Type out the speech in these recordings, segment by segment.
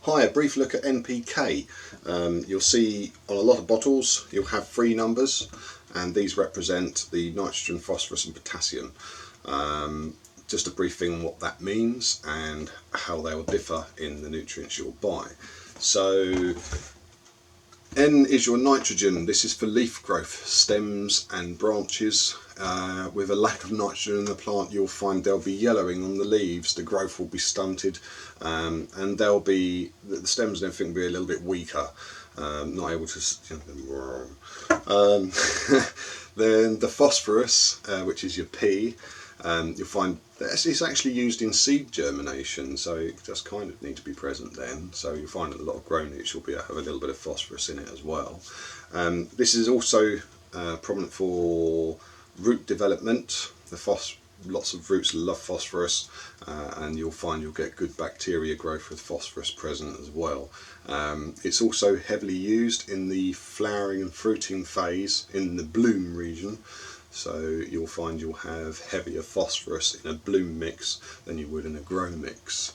Hi, a brief look at NPK. You'll see on a lot of bottles you'll have 3 numbers, and these represent the nitrogen, phosphorus and potassium. Just a brief thing on what that means and how they will differ in the nutrients you'll buy. So N is your nitrogen. This is for leaf growth, stems and branches. With a lack of nitrogen in the plant, you'll find there'll be yellowing on the leaves, the growth will be stunted, and there'll be the stems and everything will be a little bit weaker, not able to then the phosphorus, which is your P, you'll find that it's actually used in seed germination, so it just kind of need to be present then. So you'll find that a lot of grown newts will have a little bit of phosphorus in it as well. This is also prominent for root development. Lots of roots love phosphorus, and you'll find you'll get good bacteria growth with phosphorus present as well. It's also heavily used in the flowering and fruiting phase in the bloom region. So you'll find you'll have heavier phosphorus in a bloom mix than you would in a grow mix.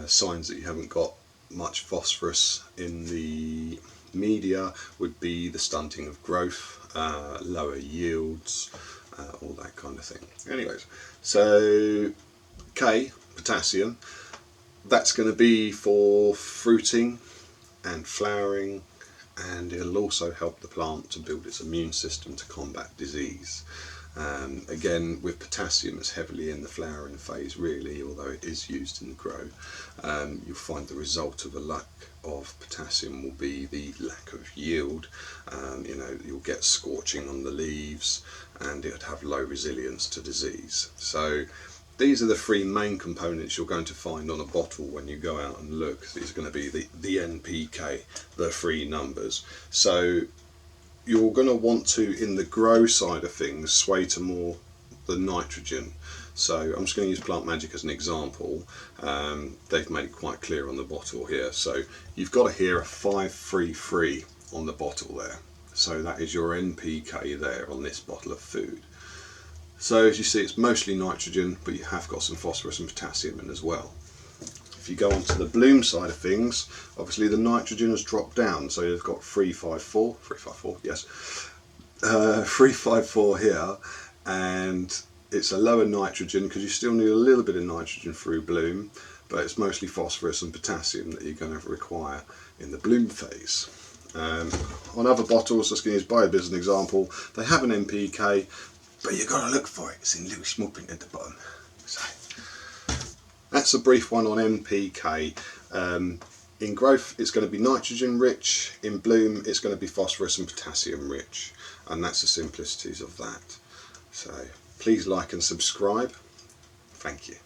Signs that you haven't got much phosphorus in the media would be the stunting of growth, lower yields, all that kind of thing. Anyways, so K, potassium, that's going to be for fruiting and flowering, and it'll also help the plant to build its immune system to combat disease. Again, with potassium, it's heavily in the flowering phase really, although it is used in the grow. You'll find the result of a lack of potassium will be the lack of yield. You'll get scorching on the leaves, and it would have low resilience to disease. So these are the 3 main components you're going to find on a bottle when you go out and look. These are going to be the NPK, the 3 numbers. So you're going to want to, in the grow side of things, sway to more the nitrogen. So I'm just going to use Plant Magic as an example. They've made it quite clear on the bottle here. So you've got here a 533 on the bottle there. So that is your NPK there on this bottle of food. So as you see, it's mostly nitrogen, but you have got some phosphorus and potassium in as well. If you go on to the bloom side of things, obviously the nitrogen has dropped down, so you've got 354, yes, 354 here, and it's a lower nitrogen because you still need a little bit of nitrogen through bloom, but it's mostly phosphorus and potassium that you're going to require in the bloom phase. On other bottles, just going to use Biobiz as an example, they have an NPK, but you've got to look for it. It's in little small print at the bottom. So that's a brief one on NPK. In growth, it's going to be nitrogen rich. In bloom, it's going to be phosphorus and potassium rich, and that's the simplicities of that. So please like and subscribe. Thank you.